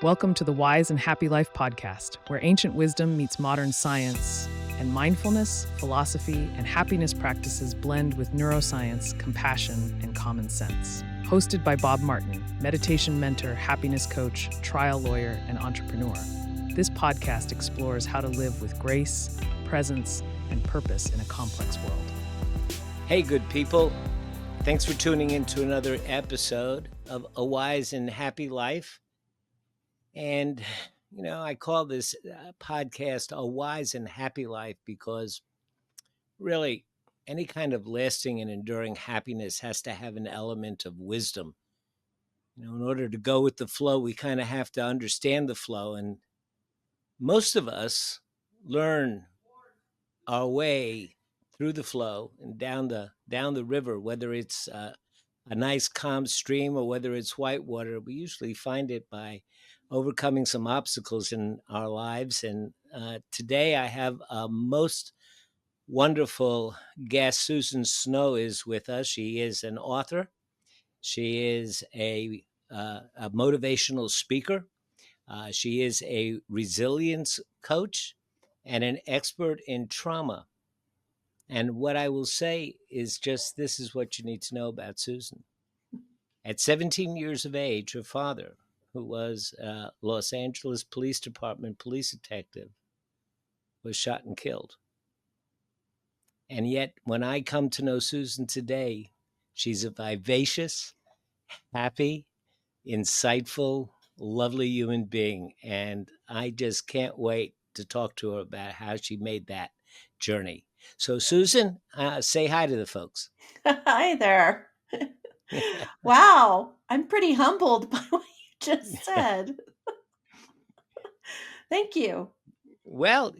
Welcome to the Wise and Happy Life podcast, where ancient wisdom meets modern science, and mindfulness, philosophy, and happiness practices blend with neuroscience, compassion, and common sense. Hosted by Bob Martin, meditation mentor, happiness coach, trial lawyer, and entrepreneur. This podcast explores how to live with grace, presence, and purpose in a complex world. Hey, good people. Thanks for tuning in to another episode of A Wise and Happy Life. And, I call this podcast A Wise and Happy Life because really any kind of lasting and enduring happiness has to have an element of wisdom. In order to go with the flow, we kind of have to understand the flow. And most of us learn our way through the flow and down the river, whether it's a nice calm stream or whether it's white water. We usually find it by overcoming some obstacles in our lives. And today I have a most wonderful guest. Susan Snow is with us. She is an author. She is a motivational speaker. She is a resilience coach and an expert in trauma. And what I will say is just this is what you need to know about Susan. At 17 years of age, her father, who was a Los Angeles Police Department police detective, was shot and killed. And yet, when I come to know Susan today, she's a vivacious, happy, insightful, lovely human being. And I just can't wait to talk to her about how she made that journey. So, Susan, say hi to the folks. Hi there. Wow, I'm pretty humbled by what you just said. Thank you. Well,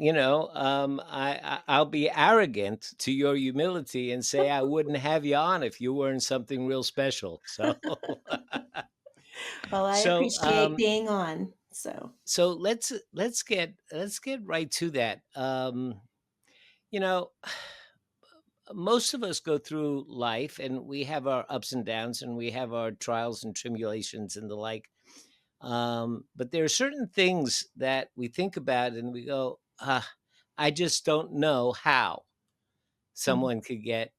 I'll be arrogant to your humility and say I wouldn't have you on if you weren't something real special. So, Well, I appreciate being on. So let's get right to that. Most of us go through life and we have our ups and downs and we have our trials and tribulations and the like. But there are certain things that we think about and we go, I just don't know how someone could get,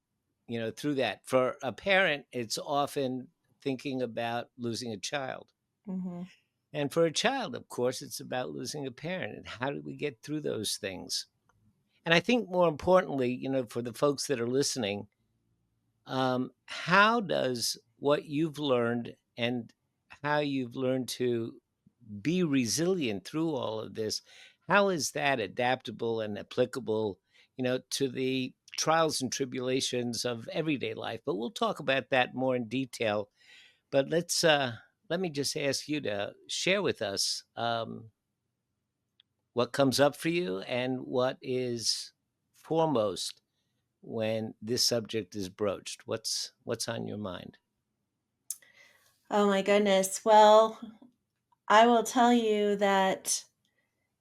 through that. For a parent, it's often thinking about losing a child. Mm-hmm. And for a child, of course, it's about losing a parent. And how do we get through those things? And I think more importantly, for the folks that are listening, how does what you've learned and how you've learned to be resilient through all of this, how is that adaptable and applicable, to the trials and tribulations of everyday life? But we'll talk about that more in detail. But let me just ask you to share with us what comes up for you and what is foremost when this subject is broached. What's on your mind? Oh my goodness. Well, I will tell you that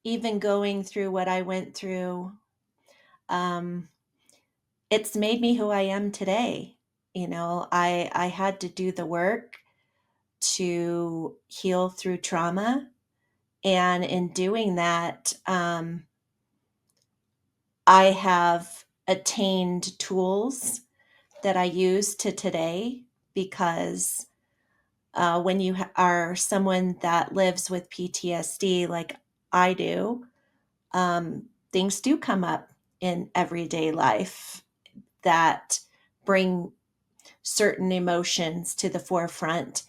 even going through what I went through, it's made me who I am today. I had to do the work to heal through trauma. And in doing that, I have attained tools that I use to today because when you are someone that lives with PTSD like I do, things do come up in everyday life that bring certain emotions to the forefront.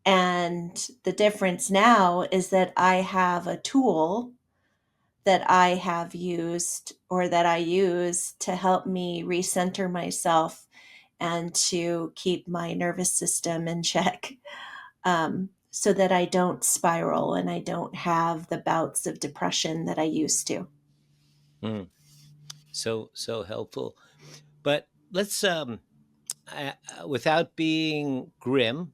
And the difference now is that I have a tool that I have used or that I use to help me recenter myself and to keep my nervous system in check, so that I don't spiral and I don't have the bouts of depression that I used to. So helpful. But let's without being grim,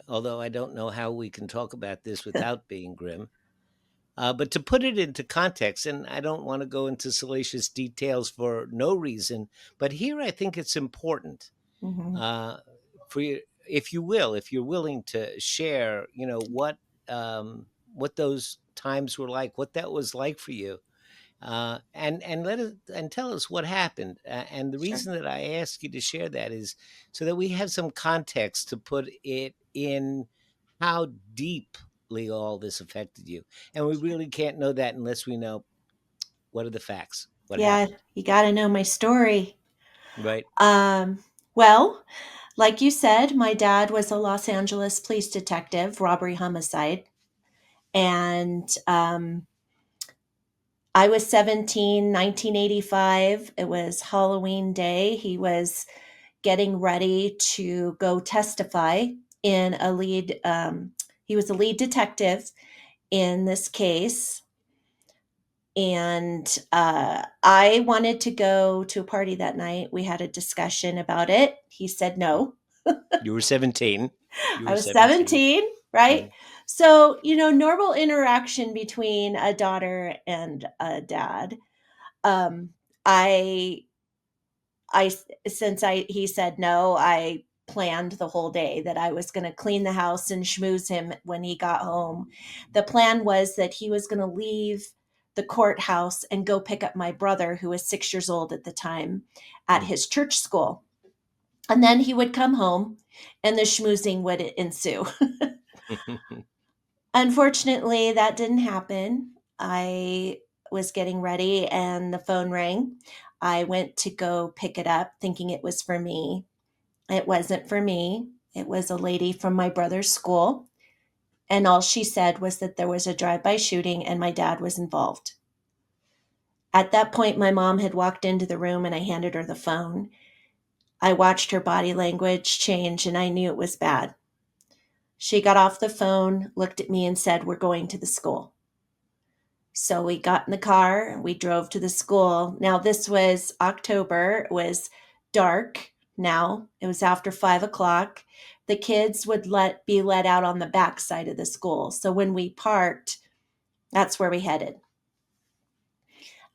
although I don't know how we can talk about this without being grim. But to put it into context, and I don't want to go into salacious details for no reason, but here I think it's important for you, if you're willing to share, what what those times were like, what that was like for you, and let us and tell us what happened. And the Sure. reason that I ask you to share that is so that we have some context to put it in how deeply all this affected you. And we really can't know that unless we know what are the facts, what Yeah, happened, you got to know my story. right? Um, well, like you said, my dad was a Los Angeles police detective, robbery homicide. And I was 17, 1985. It was Halloween Day. He was getting ready to go testify in a lead. He was a lead detective in this case. And I wanted to go to a party that night. We had a discussion about it. He said no. You were 17. You I were was 17. 17, right? Mhm. So, normal interaction between a daughter and a dad. Um, I, since he said no, I planned the whole day that I was going to clean the house and schmooze him when he got home. The plan was that he was going to leave the courthouse and go pick up my brother, who was 6 years old at the time, at Mm. his church school. And then he would come home and the schmoozing would ensue. Unfortunately, that didn't happen. I was getting ready and the phone rang. I went to go pick it up thinking it was for me. It wasn't for me. It was a lady from my brother's school. And all she said was that there was a drive by shooting and my dad was involved. At that point, my mom had walked into the room and I handed her the phone. I watched her body language change and I knew it was bad. She got off the phone, looked at me, and said, "We're going to the school." So we got in the car and we drove to the school. Now, this was October. It was dark now. It was after 5 o'clock. The kids would be let out on the back side of the school. So when we parked, that's where we headed.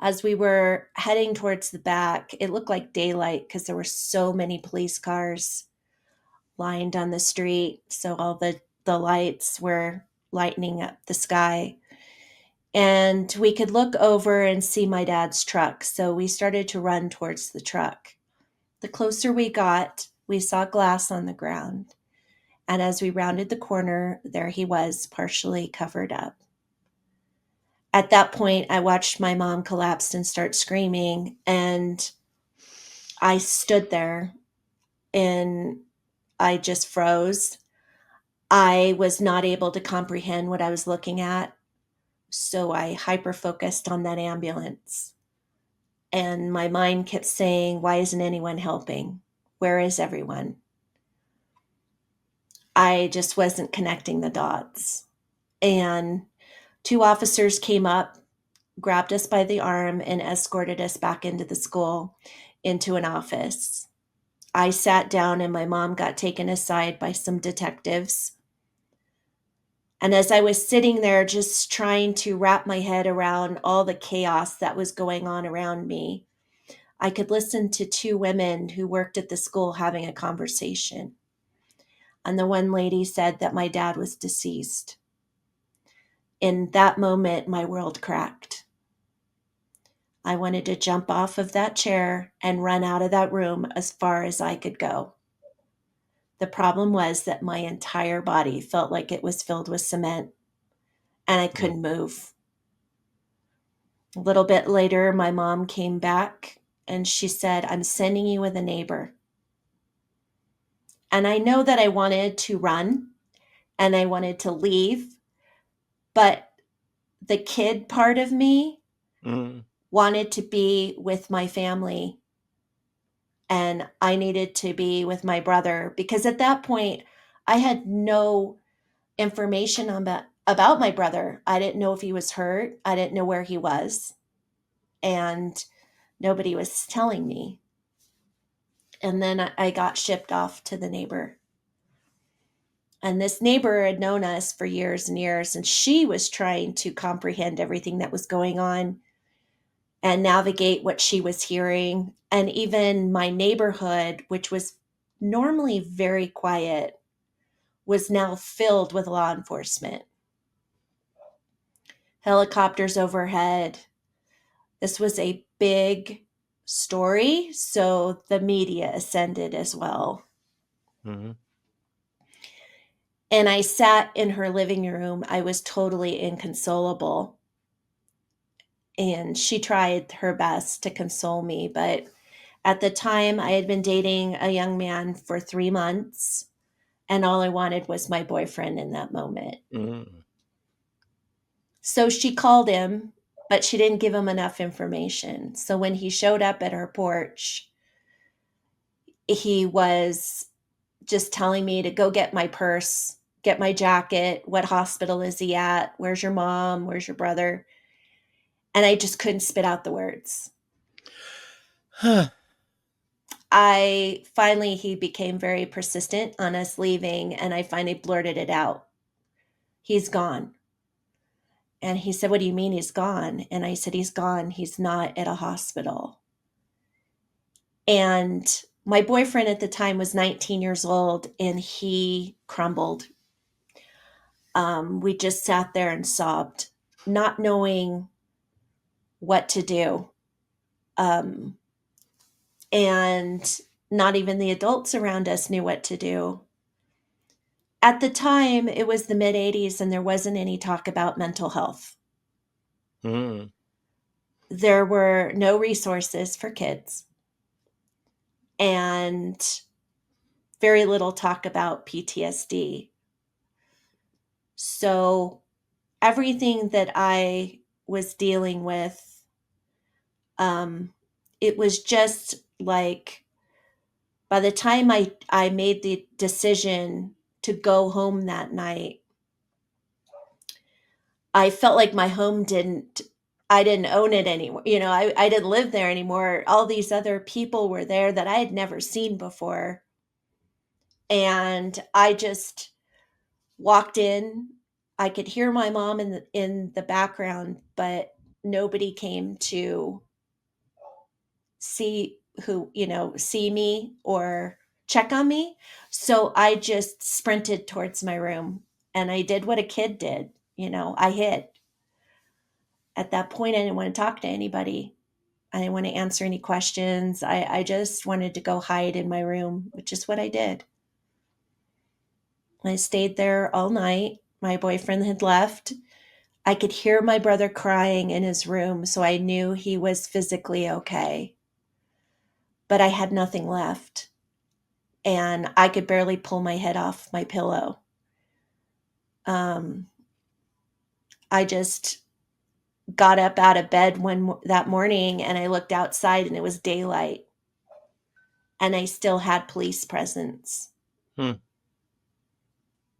As we were heading towards the back, it looked like daylight because there were so many police cars lined on the street. So all the lights were lightening up the sky. And we could look over and see my dad's truck. So we started to run towards the truck. The closer we got, we saw glass on the ground. And as we rounded the corner, there he was, partially covered up. At that point, I watched my mom collapse and start screaming. And I stood there and I just froze. I was not able to comprehend what I was looking at. So I hyper focused on that ambulance. And my mind kept saying, "Why isn't anyone helping? Where is everyone?" I just wasn't connecting the dots. And two officers came up, grabbed us by the arm, and escorted us back into the school, into an office. I sat down, and my mom got taken aside by some detectives. And as I was sitting there, just trying to wrap my head around all the chaos that was going on around me, I could listen to two women who worked at the school having a conversation. And the one lady said that my dad was deceased. In that moment, my world cracked. I wanted to jump off of that chair and run out of that room as far as I could go. The problem was that my entire body felt like it was filled with cement and I Mm. couldn't move. A little bit later, my mom came back and she said, "I'm sending you with a neighbor." And I know that I wanted to run and I wanted to leave, but the kid part of me Mm. wanted to be with my family and I needed to be with my brother because at that point I had no information about my brother. I didn't know if he was hurt. I didn't know where he was. And nobody was telling me. And then I got shipped off to the neighbor. And this neighbor had known us for years and years, and she was trying to comprehend everything that was going on and navigate what she was hearing. And even my neighborhood, which was normally very quiet, was now filled with law enforcement. helicopters overhead. This was a big story, so the media ascended as well. Mm-hmm. And I sat in her living room. I was totally inconsolable. And she tried her best to console me. But at the time, I had been dating a young man for 3 months, and all I wanted was my boyfriend in that moment. Mm-hmm. So she called him, but she didn't give him enough information. So when he showed up at her porch, he was just telling me to go get my purse, get my jacket, what hospital is he at, where's your mom, where's your brother? And I just couldn't spit out the words. Huh. He became very persistent on us leaving, and I finally blurted it out. He's gone. And he said, "What do you mean he's gone?" And I said, "He's gone. He's not at a hospital." And my boyfriend at the time was 19 years old, and he crumbled. We just sat there and sobbed, not knowing what to do. Um, and not even the adults around us knew what to do. At the time, it was the mid 80s, and there wasn't any talk about mental health. Mm-hmm. There were no resources for kids, and very little talk about PTSD. So, everything that I was dealing with, um, it was just like by the time I made the decision to go home that night, I felt like my home I didn't own it anymore. I didn't live there anymore. All these other people were there that I had never seen before. And I just walked in. I could hear my mom in the background, but nobody came to see me or check on me. So I just sprinted towards my room and I did what a kid did. I hid. At that point, I didn't want to talk to anybody. I didn't want to answer any questions. I just wanted to go hide in my room, which is what I did. I stayed there all night. My boyfriend had left. I could hear my brother crying in his room, so I knew he was physically okay. But I had nothing left, and I could barely pull my head off my pillow. Um, I just got up out of bed that morning, and I looked outside, and it was daylight, and I still had police presence. Hmm.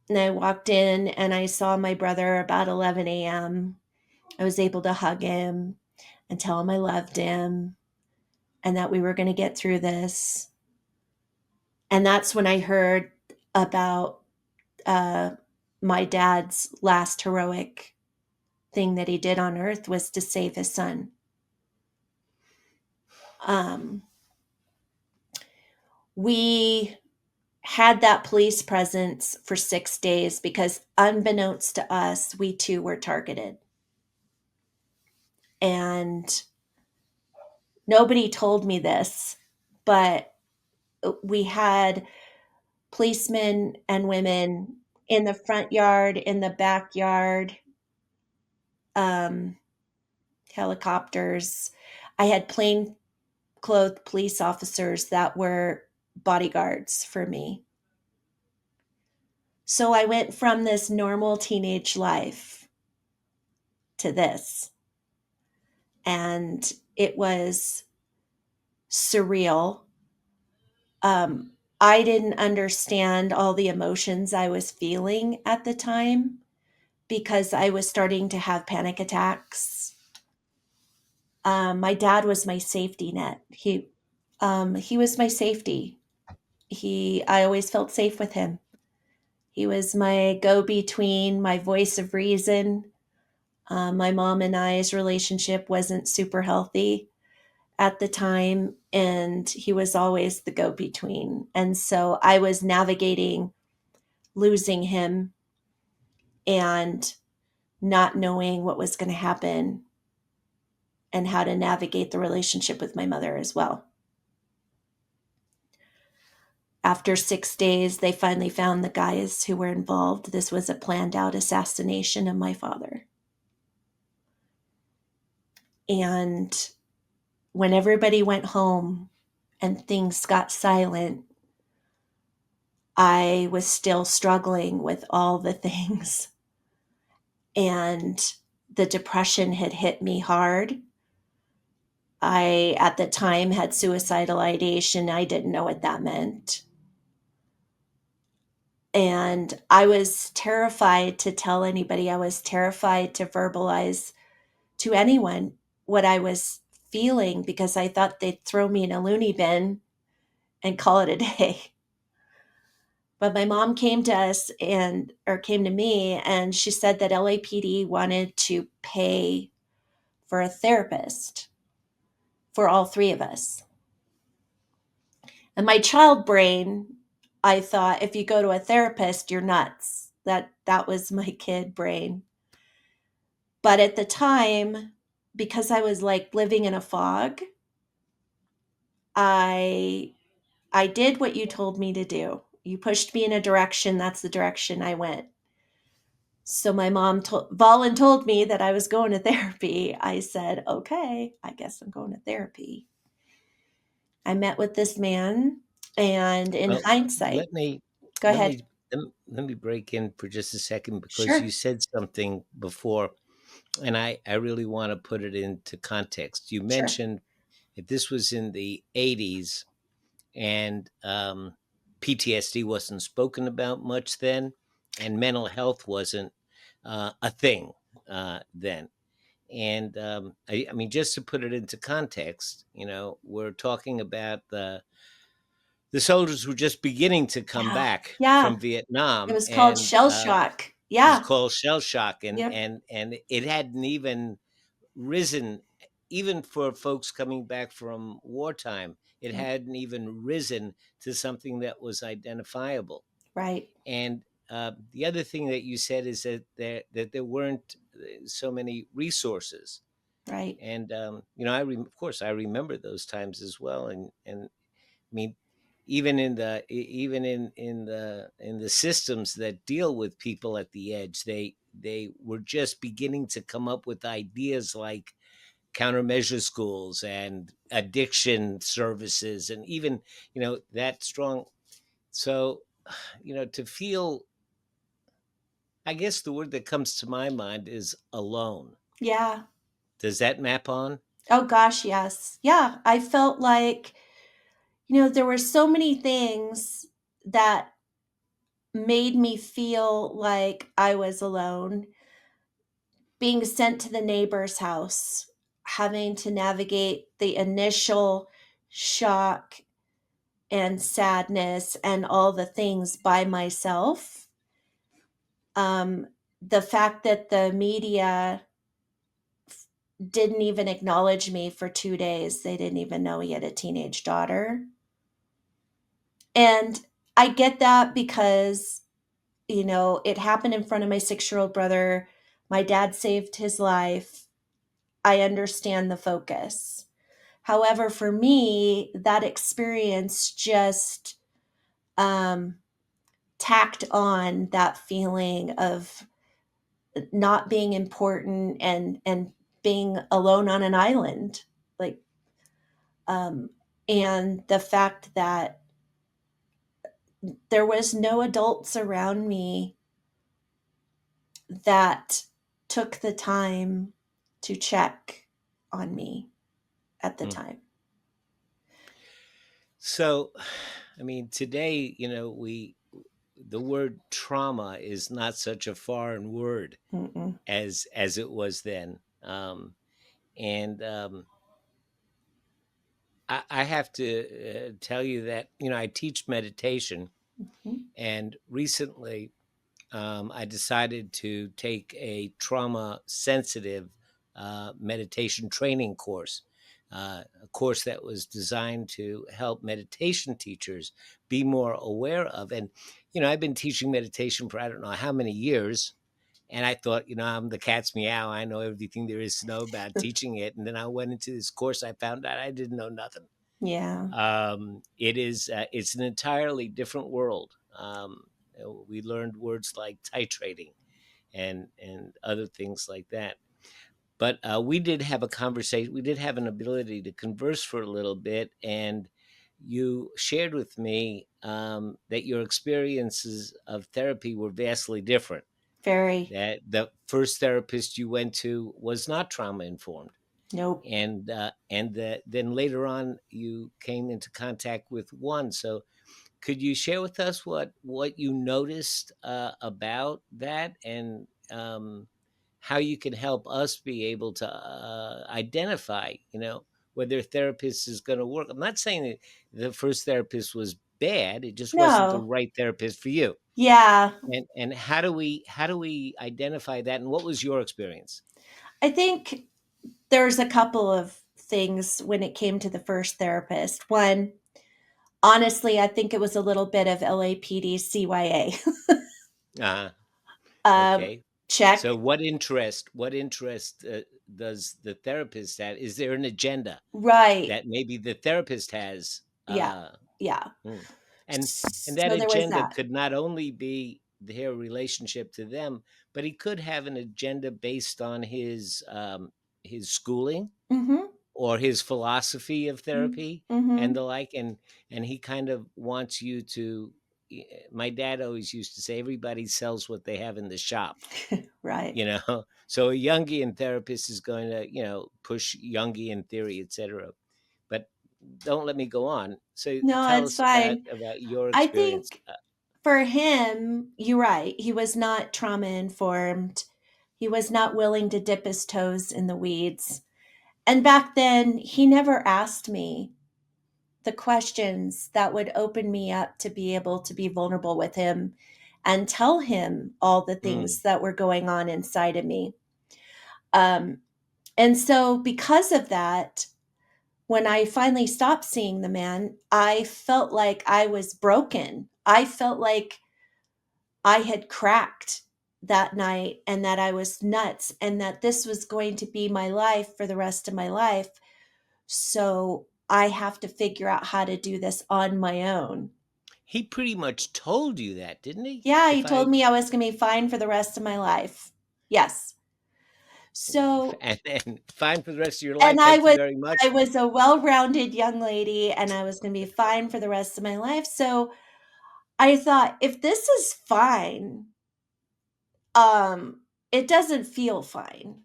And I walked in, and I saw my brother about 11 a.m. I was able to hug him and tell him I loved him and that we were going to get through this. And that's when I heard about uh, my dad's last heroic thing that he did on earth was to save his son. Um, we had that police presence for 6 days because, unbeknownst to us, we too were targeted. And nobody told me this, but we had policemen and women in the front yard, in the backyard, um, helicopters. I had plainclothed police officers that were bodyguards for me. So I went from this normal teenage life to this. And it was surreal. I didn't understand all the emotions I was feeling at the time because I was starting to have panic attacks. My dad was my safety net. He was my safety. I always felt safe with him. He was my go-between, my voice of reason. My mom and I's relationship wasn't super healthy at the time, and he was always the go-between. And so I was navigating losing him and not knowing what was going to happen and how to navigate the relationship with my mother as well. After 6 days, they finally found the guys who were involved. This was a planned out assassination of my father. And when everybody went home and things got silent, I was still struggling with all the things. And the depression had hit me hard. I, at the time, had suicidal ideation. I didn't know what that meant. And I was terrified to tell anybody. I was terrified to verbalize to anyone what I was feeling because I thought they'd throw me in a loony bin and call it a day. But my mom came to us or came to me, and she said that LAPD wanted to pay for a therapist for all three of us. And my child brain, I thought, if you go to a therapist, you're nuts. That was my kid brain. But at the time, because I was like living in a fog, I I did what you told me to do. You pushed me in a direction, that's the direction I went. So my mom told me that I was going to therapy. I said, "Okay, I guess I'm going to therapy." I met with this man, and in Well, hindsight, let me go let ahead. me let me break in for just a second because you Sure, said something before, and I really want to put it into context. You sure. mentioned that this was in the 80s, and PTSD wasn't spoken about much then, and mental health wasn't a thing then. And I mean, just to put it into context, we're talking about the soldiers were just beginning to come Yeah, back yeah. from It Vietnam, was called and shell shock. it was Yeah, called shell shock, and yep, and and it hadn't even risen, even for folks coming back from wartime. It yep, hadn't even risen to something that was identifiable. right, And the other thing that you said is that there weren't so many resources. right. And of course, I remember those times as well. And I mean, even in the systems that deal with people at the edge, they were just beginning to come up with ideas like countermeasure schools and addiction services, and even that strong. So to feel, I guess the word that comes to my mind is alone. Yeah. Does that map on? Oh gosh, yes. Yeah, I felt like, there were so many things that made me feel like I was alone. Being sent to the neighbor's house, having to navigate the initial shock and sadness and all the things by myself. Um, the fact that the media didn't even acknowledge me for 2 days, they didn't even know he had a teenage daughter. And I get that because, it happened in front of my 6-year-old brother. My dad saved his life. I understand the focus. However, for me, that experience just um, tacked on that feeling of not being important and being alone on an island, like, um, and the fact that there was no adults around me that took the time to check on me at the Mm. time. So, I mean, today, we the word trauma is not such a foreign word Mm-mm. as it was then. And I have to tell you that I teach meditation, Mhm. and recently I decided to take a trauma sensitive meditation training course, a course that was designed to help meditation teachers be more aware of. And, I've been teaching meditation for I don't know how many years. And I thought, I'm the cat's meow. I know everything there is to know about teaching it. And then I went into this course. I found out I didn't know nothing. Yeah. It's an entirely different world. We learned words like titrating and other things like that. But we did have a conversation. We did have an ability to converse for a little bit, and you shared with me that your experiences of therapy were vastly different. Very. That the first therapist you went to was not trauma informed, Nope. and then later on you came into contact with one. So could you share with us what you noticed about that, and how you can help us be able to identify, whether a therapist is going to work? I'm not saying that the first therapist was bad; it just wasn't the No. right therapist for you. Yeah. And how do we identify that? And what was your experience? I think there's a couple of things when it came to the first therapist. One, honestly, I think it was a little bit of LAPD CYA. Uh, um, okay. So check. what interest does the therapist have? Is there an agenda Right. that maybe the therapist has? Yeah. Yeah. Hmm. And that So there was agenda that. could not only be their relationship to them, but he could have an agenda based on his schooling Mm-hmm. or his philosophy of therapy and Mm-hmm. the like. And he kind of wants you to. My dad always used to say, everybody sells what they have in the shop. Right. So a Jungian therapist is going to push Jungian theory, etc. But don't let me go on. So No, tell it's us about fine. about your I experience. think for him, you're right. He was not trauma informed. He was not willing to dip his toes in the weeds. And back then, he never asked me the questions that would open me up to be able to be vulnerable with him and tell him all the Mm. things that were going on inside of me. Um, and so, because of that, when I finally stopped seeing the man, I felt like I was broken. I felt like I had cracked that night and that I was nuts and that this was going to be my life for the rest of my life. So I have to figure out how to do this on my own. He pretty much told you that, didn't he? Yeah, he If told I me I was going to be fine for the rest of my life. Yes. So, and fine for the rest of your and life. Thank you very I much. was a well-rounded young lady and I was going to be fine for the rest of my life. So, I thought if this is fine, it doesn't feel fine.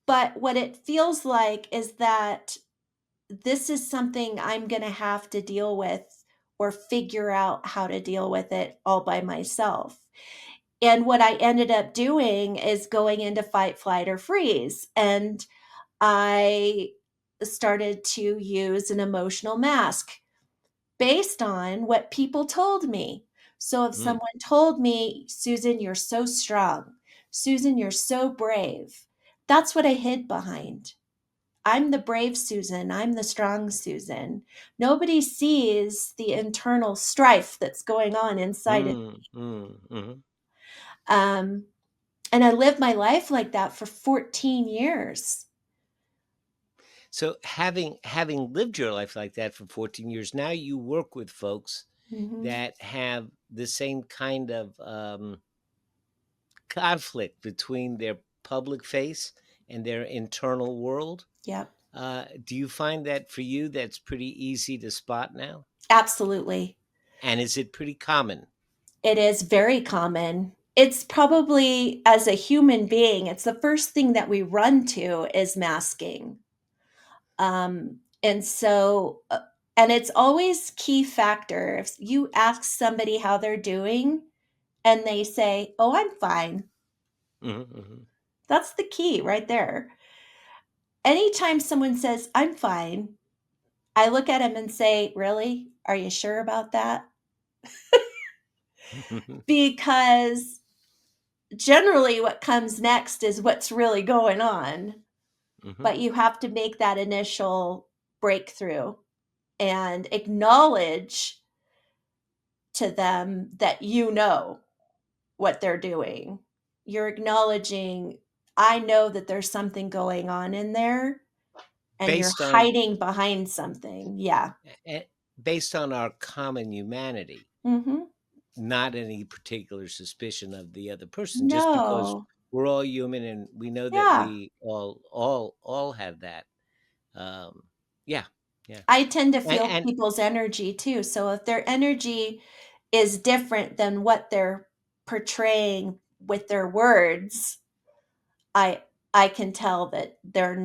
But what it feels like is that this is something I'm going to have to deal with or figure out how to deal with it all by myself. And what I ended up doing is going into fight, flight, or freeze. And I started to use an emotional mask based on what people told me. So if Mm. someone told me, Susan, you're so strong, Susan, you're so brave, that's what I hid behind. I'm the brave Susan. I'm the strong Susan. Nobody sees the internal strife that's going on inside it. Mm. Mm. Mhm. Um, and I lived my life like that for 14 years. So having lived your life like that for 14 years, now you work with folks Mm-hmm. that have the same kind of conflict between their public face and their internal world. Yep. Do you find that for you, that's pretty easy to spot now? Absolutely. And is it pretty common? It is very common. It's probably, as a human being, it's the first thing that we run to is masking. And so, and it's always key factor. If you ask somebody how they're doing and they say, "Oh, I'm fine," Hmm. that's the key right there. Anytime someone says, "I'm fine," I look at them and say, "Really? Are you sure about that?" Hmm. Because generally what comes next is what's really going on. But you have to make that initial breakthrough and acknowledge to them that you know what they're doing. you're acknowledging, I know that there's something going on in there and you're based on hiding behind something. Yeah. eh, based on our common humanity, Mm-hmm. not any particular suspicion of the other person, just because No. we're all human and we know that Yeah. we all have that. Um, yeah, yeah, I tend to feel and people's energy too. So if their energy is different than what they're portraying with their words, I I can tell that they're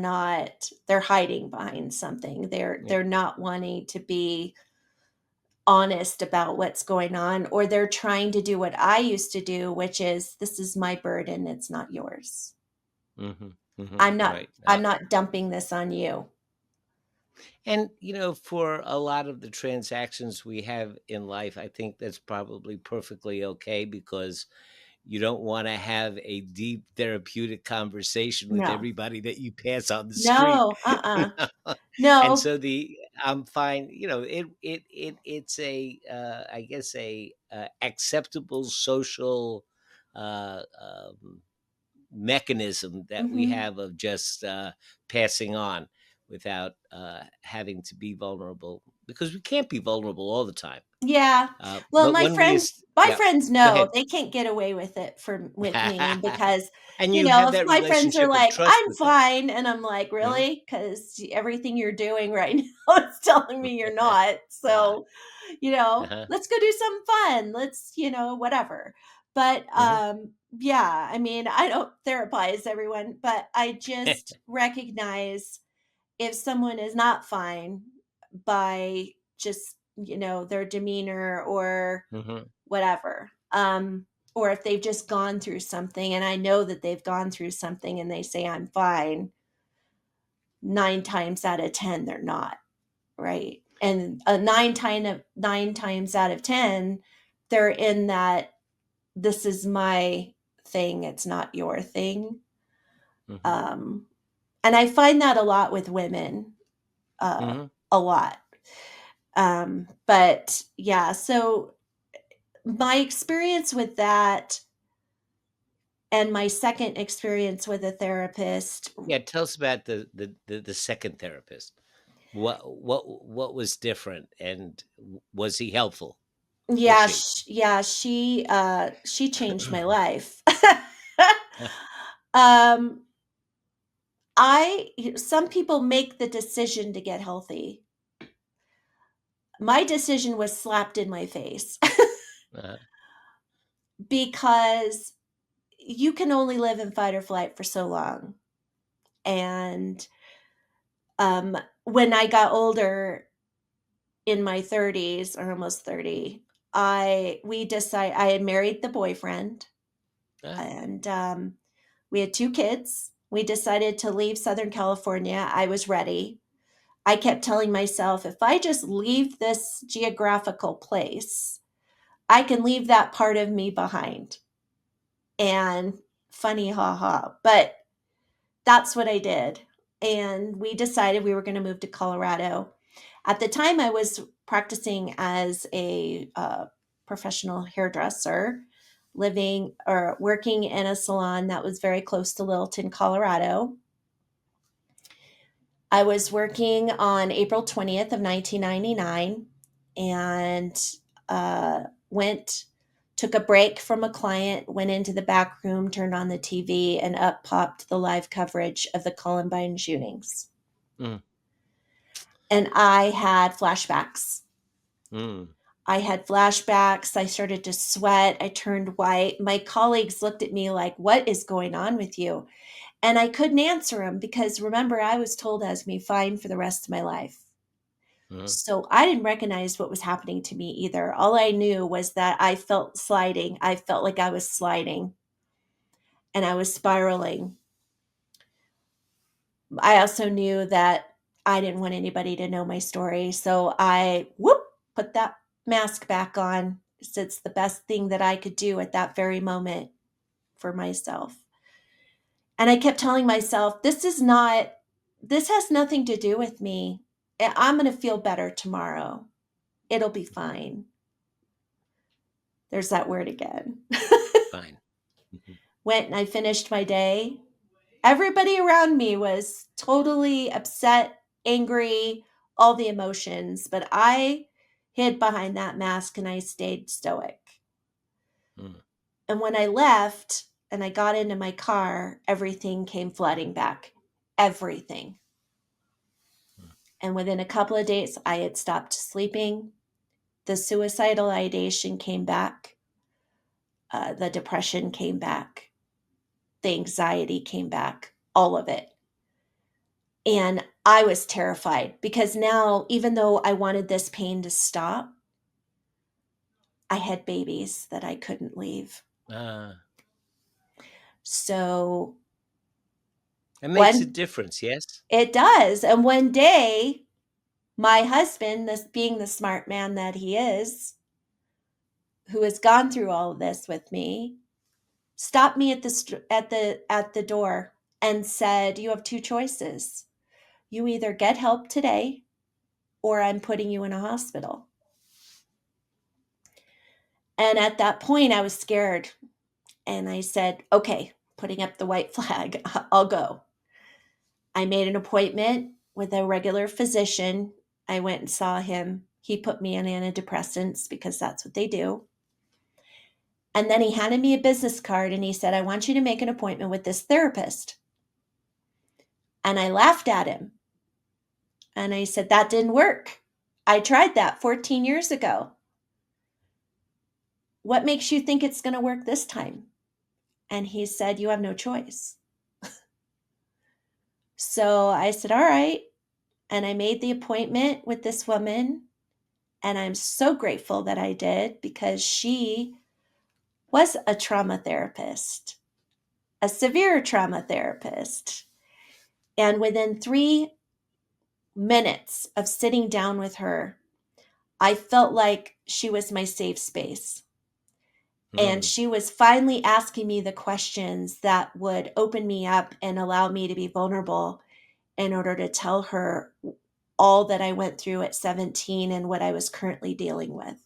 hiding behind something. yeah. They're not wanting to be honest about what's going on, or they're trying to do what I used to do, which is, this is my burden, it's not yours. Right. I'm not dumping this on you. And for a lot of the transactions we have in life, I think that's probably perfectly okay because you don't want to have a deep therapeutic conversation with No. everybody that you pass on the street. No, uh-uh. And No. so I'm fine. It's I guess a acceptable social mechanism that we Mhm. have of just passing on without having to be vulnerable, because we can't be vulnerable all the time. Yeah. Well, But when we my yeah, friends go know ahead. they can't get away with it with me because, And you have if that my friends are relationship of like, trust "I'm with them. fine," and I'm like, Mhm. "Really?" Because everything you're doing right now is telling me you're not. Ah, So, uh-huh. let's go do something fun. Let's, whatever. But Mhm. yeah, I mean, I don't therapize everyone, but I just recognize if someone is not fine by just, their demeanor or Mhm. whatever, or if they've just gone through something and I know that they've gone through something and they say I'm fine, 9 times out of 10 they're not, right? And 9 times out of 10 they're in that, this is my thing, it's not your thing. Mhm. um and I find that a lot with women, Mhm. a lot. But yeah, so my experience with that and my second experience with a therapist, Yeah, tell us about the second therapist. What was different, and was he helpful, or yeah, she? she changed my life. um I Some people make the decision to get healthy. My decision was slapped in my face Uh-huh. because you can only live in fight or flight for so long. And when I got older, in my 30s or almost 30, I had married the boyfriend, Ah, and we had 2 kids. We decided to leave Southern California. I was ready. I kept telling myself, if I just leave this geographical place, I can leave that part of me behind. And funny, haha, but that's what I did. And we decided we were going to move to Colorado. At the time, I was practicing as a professional hairdresser, living or working in a salon that was very close to Littleton, Colorado. I was working on April 20th of 1999 and went took a break from a client, went into the back room, turned on the TV, and up popped the live coverage of the Columbine shootings. mm, And I had flashbacks. mm, I had flashbacks. I started to sweat. I turned white. My colleagues looked at me like, "What is going on with you?" And I couldn't answer them because, remember, I was told I was going to be fine for the rest of my life. mm. So I didn't recognize what was happening to me either. All I knew was that I felt sliding. I felt like I was sliding and I was spiraling. I also knew that I didn't want anybody to know my story. So I put that mask back on. It's the best thing that I could do at that very moment for myself. And I kept telling myself, this has nothing to do with me. I'm going to feel better tomorrow. It'll be fine. There's that word again. Fine. Mhm. went and I finished my day. Everybody around me was totally upset, angry, all the emotions, but I hid behind that mask and I stayed stoic. Mm. And when I left and I got into my car, everything came flooding back. Everything. And within a couple of days, I had stopped sleeping. The suicidal ideation came back. The depression came back. The anxiety came back. All of it. And I was terrified because now, even though I wanted this pain to stop, I had babies that I couldn't leave. Ah, So it makes a one, difference, yes? it does. And one day, my husband, this being the smart man that he is, who has gone through all of this with me, stopped me at the door and said, "You have two choices. You either get help today or I'm putting you in a hospital." And at that point, I was scared. And I said, "Okay, putting up the white flag, I'll go." I made an appointment with a regular physician. I went and saw him. He put me on antidepressants because that's what they do. And then he handed me a business card and he said, "I want you to make an appointment with this therapist." And I laughed at him. And I said, "That didn't work. I tried that 14 years ago. What makes you think it's going to work this time?" And he said, "You have no choice." So I said, "All right." And I made the appointment with this woman. And I'm so grateful that I did because she was a trauma therapist, a severe trauma therapist. And within 3 minutes of sitting down with her, I felt like she was my safe space. And Mm. she was finally asking me the questions that would open me up and allow me to be vulnerable in order to tell her all that I went through at 17 and what I was currently dealing with.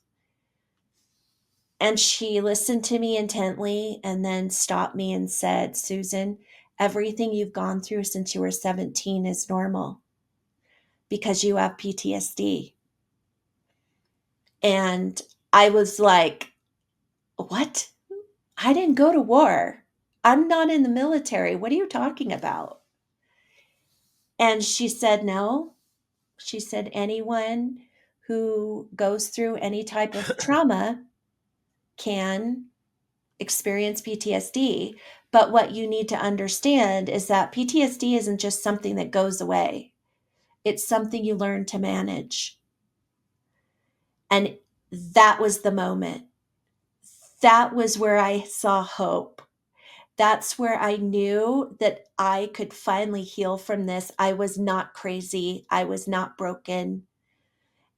And she listened to me intently and then stopped me and said, "Susan, everything you've gone through since you were 17 is normal because you have PTSD." And I was like, "What? I didn't go to war. I'm not in the military. What are you talking about?" And she said, "No." She said, "Anyone who goes through any type of trauma can experience PTSD. But what you need to understand is that PTSD isn't just something that goes away, it's something you learn to manage." And that was the moment. That was where I saw hope. That's where I knew that I could finally heal from this. I was not crazy. I was not broken.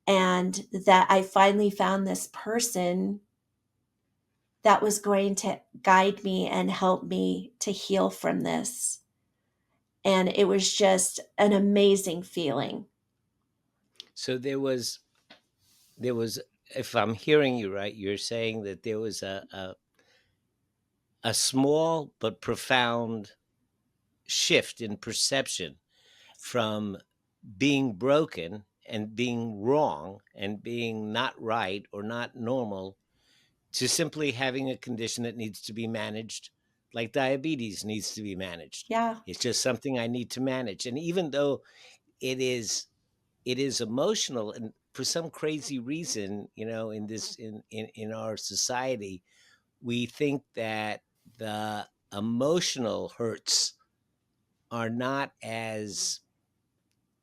And that I finally found this person that was going to guide me and help me to heal from this. And it was just an amazing feeling. So there was, if I'm hearing you right, you're saying that there was a small but profound shift in perception from being broken and being wrong and being not right or not normal to simply having a condition that needs to be managed, like diabetes needs to be managed. Yeah. It's just something I need to manage. And even though it is it is emotional, and for some crazy reason, in this in our society, we think that the emotional hurts are not as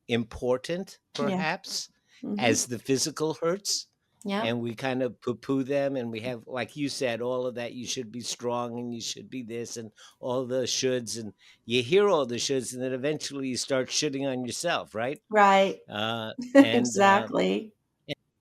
important, Yeah. perhaps, Hmm. as the physical hurts. Yeah. And we kind of poo poo them, and we have, like you said, all of that. You should be strong and you should be this, and all the shoulds. And you hear all the shoulds, and then eventually you start shitting on yourself, right? Right. And Exactly.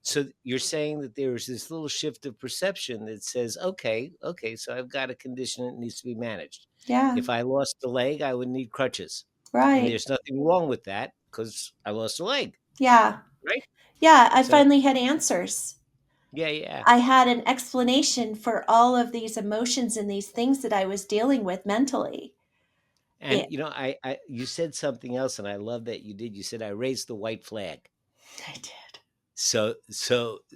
so you're saying that there's this little shift of perception that says, okay, so I've got a condition that needs to be managed. Yeah. If I lost a leg, I would need crutches. And Right. there's nothing wrong with that because I lost a leg, Yeah. right? Yeah. I So, finally had answers. Yeah, yeah. I had an explanation for all of these emotions and these things that I was dealing with mentally. And It, you said something else, and I love that you did. You said I raised the white flag. I did. So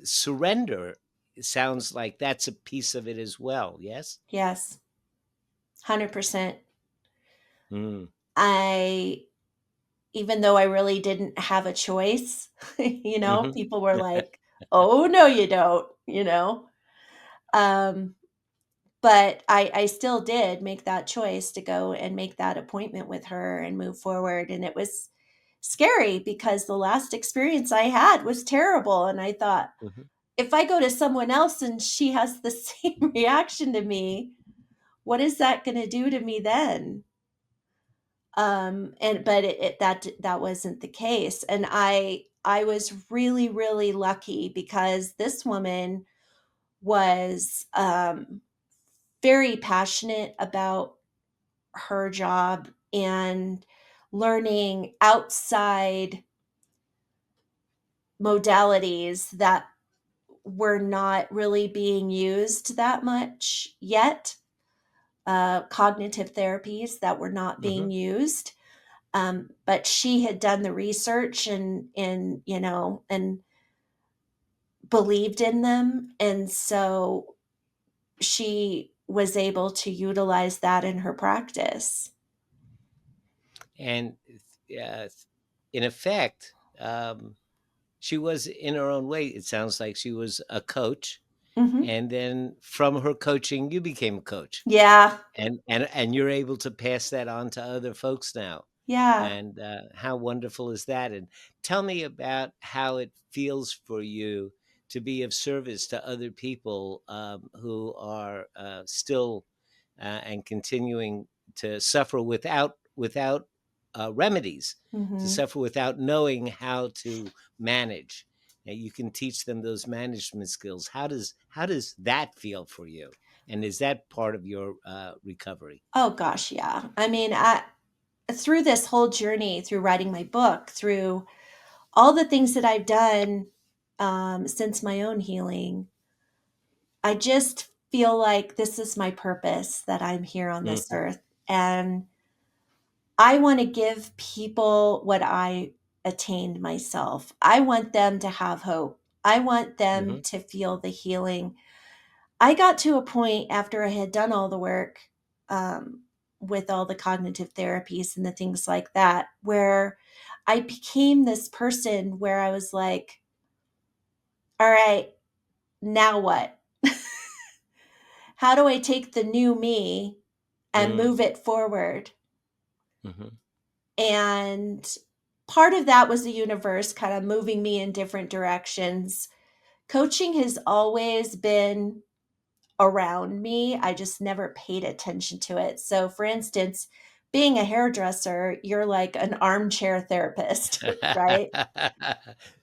surrender sounds like that's a piece of it as well. Yes. Yes, 100%. Mm. I, even though I really didn't have a choice, Hmm. people were like, oh, no, you don't, Um, but I still did make that choice to go and make that appointment with her and move forward. And it was scary because the last experience I had was terrible. And I thought, Hmm. if I go to someone else and she has the same reaction to me, what is that going to do to me then? And but that wasn't the case, and I was really really lucky because this woman was very passionate about her job and learning outside modalities that were not really being used that much yet, cognitive therapies that were not Hmm. being used. But she had done the research and believed in them, and so she was able to utilize that in her practice. And in effect, she was in her own way. It sounds like she was a coach, Hmm. and then from her coaching, you became a coach, Yeah, and you're able to pass that on to other folks now. yeah. And how wonderful is that? And tell me about how it feels for you to be of service to other people who are still and continuing to suffer without remedies, to Hmm. suffer without knowing how to manage. And you can teach them those management skills. How does that feel for you? And is that part of your recovery? Oh gosh, yeah. I mean, through this whole journey, through writing my book, through all the things that I've done since my own healing, I just feel like this is my purpose, that I'm here on this Hmm. earth. And I want to give people what I attained myself. I want them to have hope. I want them Hmm. to feel the healing. I got to a point after I had done all the work, um, with all the cognitive therapies and the things like that, where I became this person where I was like, all right, now what? How do I take the new me and move it forward? Hmm. And part of that was the universe kind of moving me in different directions. Coaching has always been around me. I just never paid attention to it. So, for instance, being a hairdresser, you're like an armchair therapist, right?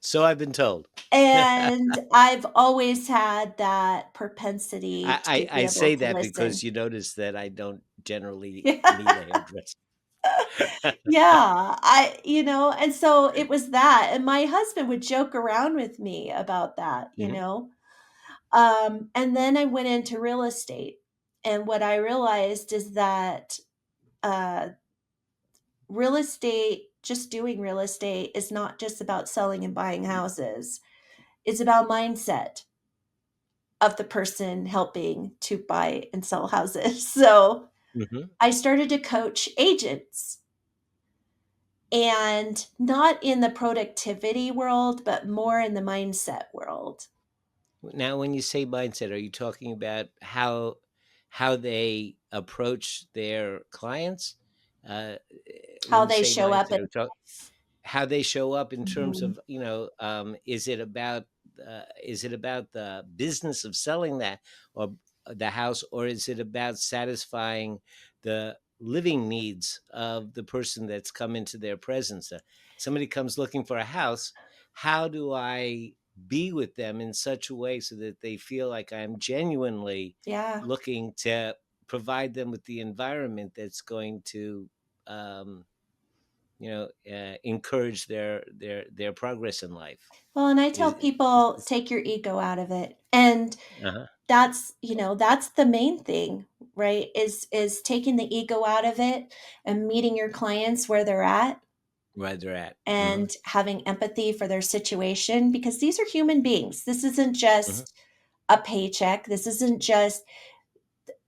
So I've been told. And I've always had that propensity to be I able say to that because listen. you notice that I don't generally need a Yeah. hairdresser. Yeah, and so it was that, and my husband would joke around with me about that, Hmm. and then I went into real estate, and what I realized is that, uh, real estate just doing real estate is not just about selling and buying houses, it's about mindset of the person helping to buy and sell houses. So, Hmm. I started to coach agents. And not in the productivity world, but more in the mindset world. Now, when you say mindset, are you talking about how they approach their clients? When How you they say show up mindset, in how they show up in terms Mhm. of is it about the business of selling that or the house, or is it about satisfying the living needs of the person that's come into their presence? Somebody comes looking for a house. How do I be with them in such a way so that they feel like I'm genuinely Yeah. looking to provide them with the environment that's going to um, encourage their progress in life. Well, and I tell Is people, this, take your ego out of it. And uh-huh. that's the main thing, right? Is taking the ego out of it and meeting your clients where they're at Where they're at. and having empathy for their situation, because these are human beings. This isn't Hmm. just a paycheck.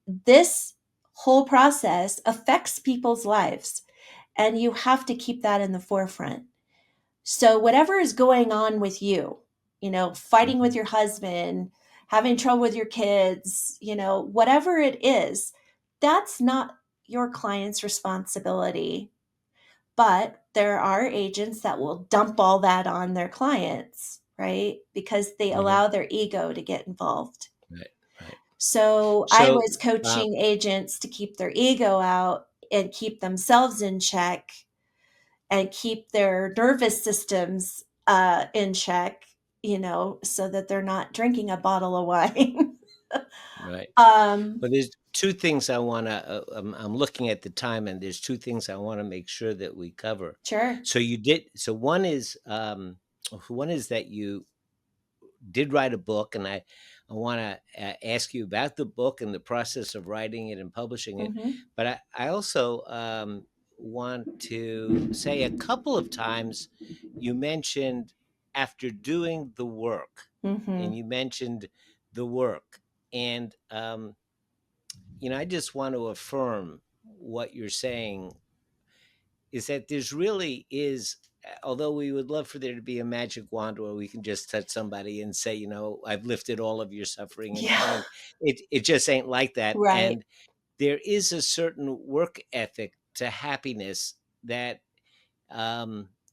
This whole process affects people's lives, and you have to keep that in the forefront. So whatever is going on with you, fighting with Hmm. your husband, having trouble with your kids, whatever it is, that's not your client's responsibility. But there are agents that will dump all that on their clients, right? Because they Hmm. allow their ego to get involved. Right. Right. So I So, was coaching agents to keep their ego out and keep themselves in check and keep their nervous systems in check, so that they're not drinking a bottle of wine. right. um, Well, there's two things I want to. I'm looking at the time, and there's two things I want to make sure that we cover. sure. So you did. So one is that you did write a book, and I want to ask you about the book and the process of writing it and publishing it. Hmm. But I also want to say a couple of times you mentioned after doing the work, Hmm. and you mentioned the work, and I just want to affirm what you're saying is that there's really is, although we would love for there to be a magic wand where we can just touch somebody and say, I've lifted all of your suffering and Yeah. pain. It just ain't like that. Right. And there is a certain work ethic to happiness that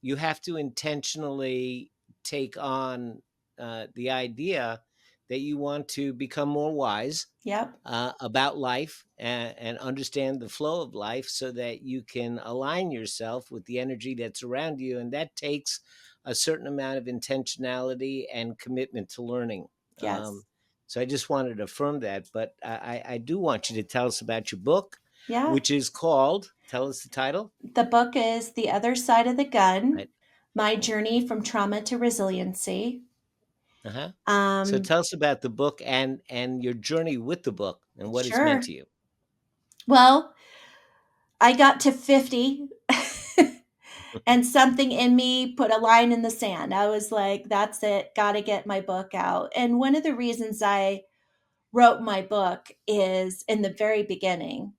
you have to intentionally take on the idea that you want to become more wise Yep. about life and understand the flow of life so that you can align yourself with the energy that's around you. And that takes a certain amount of intentionality and commitment to learning. Yes. So I just wanted to affirm that. But I do want you to tell us about your book, Yeah. which is called, tell us the title. The book is The Other Side of the Gun: Right. My Journey from Trauma to Resiliency. Uh-huh. So Um, tell us about the book and your journey with the book and what it's meant sure. to you. Well, I got to 50 and something in me put a line in the sand. I was like, that's it, got to get my book out. And one of the reasons I wrote my book is in the very beginning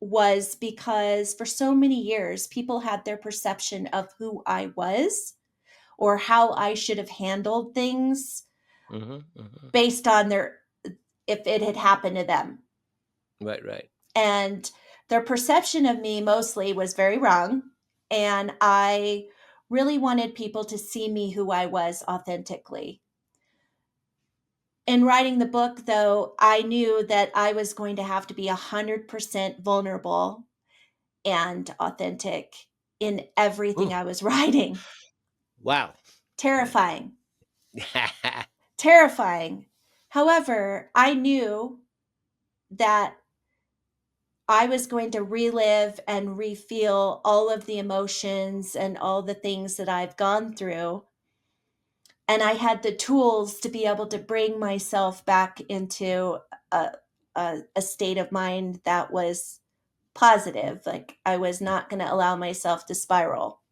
was because for so many years, people had their perception of who I was or how I should have handled things Hmm. Hmm. based on if it had happened to them. Right, right. And their perception of me mostly was very wrong. And I really wanted people to see me who I was authentically. In writing the book, though, I knew that I was going to have to be 100% vulnerable and authentic in everything Ooh, I was writing. wow. Terrifying, terrifying. However, I knew that I was going to relive and refeel all of the emotions and all the things that I've gone through. And I had the tools to be able to bring myself back into a, a state of mind that was positive. Like I was not going to allow myself to spiral.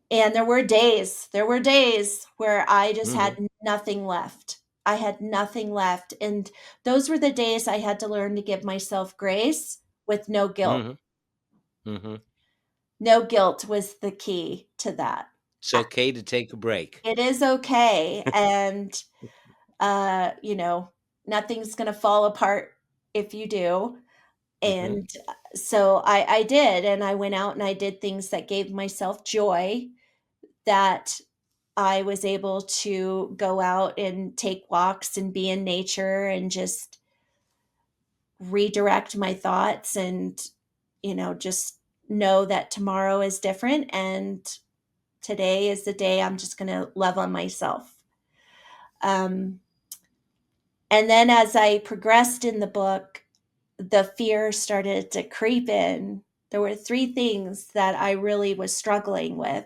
And there were days where I just Hmm. had nothing left. I had nothing left. And those were the days I had to learn to give myself grace with no guilt. Hmm. Hmm. No guilt was the key to that. It's okay to take a break. It is okay. And, you know, nothing's going to fall apart if you do. Hmm. And so I did. And I went out and I did things that gave myself joy, that I was able to go out and take walks and be in nature and just redirect my thoughts and, just know that tomorrow is different and today is the day I'm just going to love on myself. Um, and then as I progressed in the book, the fear started to creep in. There were three things that I really was struggling with.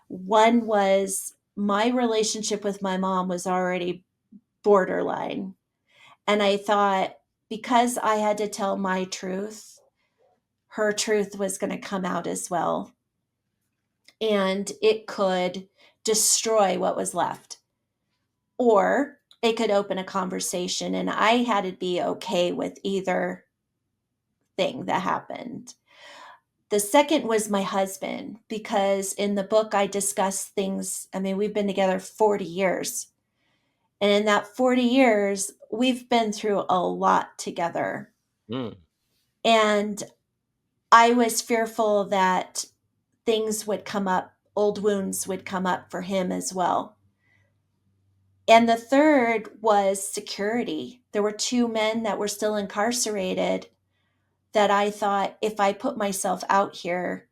One was my relationship with my mom was already borderline. And I thought because I had to tell my truth, her truth was going to come out as well. And it could destroy what was left. Or it could open a conversation. And I had to be okay with either thing that happened. The second was my husband, because in the book I discuss things. I mean, we've been together 40 years. And in that 40 years, we've been through a lot together. Mm. And I was fearful that things would come up, old wounds would come up for him as well. And the third was security. There were two men that were still incarcerated that I thought if I put myself out here,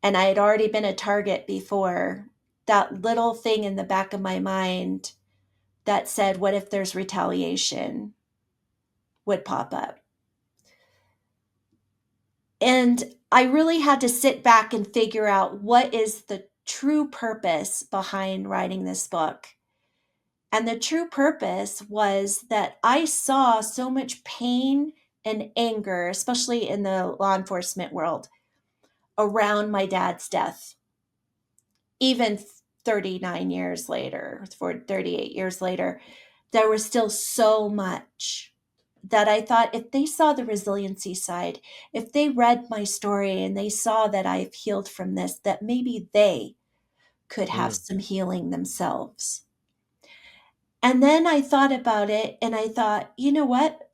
and I had already been a target before, that little thing in the back of my mind that said, what if there's retaliation, would pop up. And I really had to sit back and figure out what is the true purpose behind writing this book. And the true purpose was that I saw so much pain and anger, especially in the law enforcement world, around my dad's death. Even 39 years later, 38 years later, there was still so much that I thought if they saw the resiliency side, if they read my story and they saw that I've healed from this, that maybe they could have some healing themselves. And then I thought about it and I thought, you know what?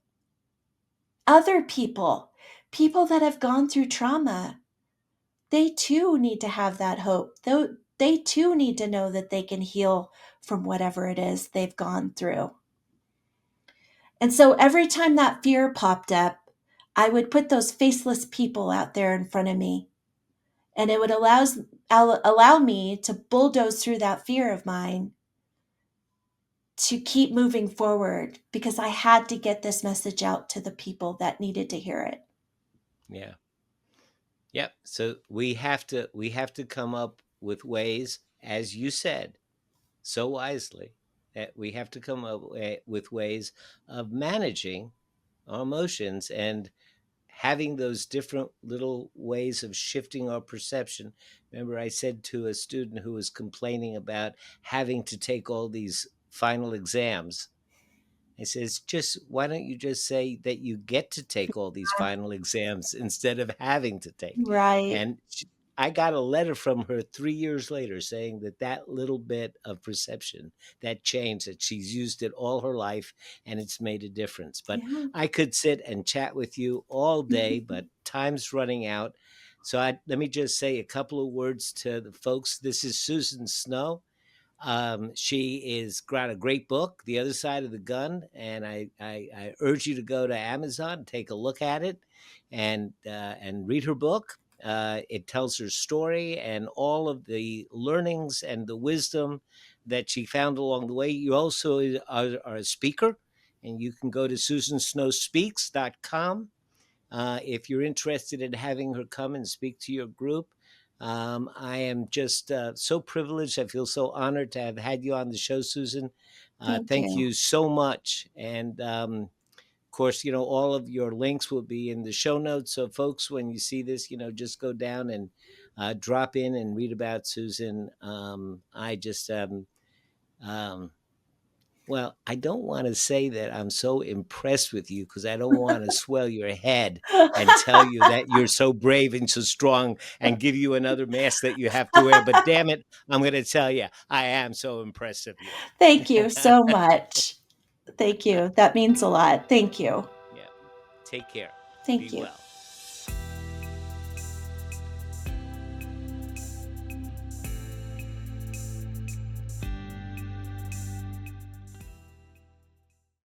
Other people that have gone through trauma, they too need to have that hope. They too need to know that they can heal from whatever it is they've gone through. And so every time that fear popped up, I would put those faceless people out there in front of me. And it would allow me to bulldoze through that fear of mine to keep moving forward, because I had to get this message out to the people that needed to hear it. Yeah. Yep. So we have to come up with ways, as you said so wisely, that we have to come up with ways of managing our emotions and having those different little ways of shifting our perception. Remember, I said to a student who was complaining about having to take all these final exams, I says, just why don't you just say that you get to take all these final exams instead of having to take? Right. And I got a letter from her 3 years later saying that that little bit of perception, that change, that she's used it all her life and it's made a difference. But Yeah. I could sit and chat with you all day, but time's running out. So let me just say a couple of words to the folks. This is Susan Snow. She is got a great book, The Other Side of the Gun, and I urge you to go to Amazon, take a look at it, and read her book. It tells her story and all of the learnings and the wisdom that she found along the way. You also are a speaker, and you can go to susansnowspeaks.com if you're interested in having her come and speak to your group. I am just so privileged. I feel so honored to have had you on the show, Susan. Thank Thank you. you so much. And of course, all of your links will be in the show notes. So, folks, when you see this, just go down and drop in and read about Susan. I just well, I don't want to say that I'm so impressed with you because I don't want to swell your head and tell you that you're so brave and so strong and give you another mask that you have to wear. But damn it, I'm going to tell you, I am so impressed of you. Thank you so much. Thank you. That means a lot. Thank you. Yeah. Take care. Be Thank you. well.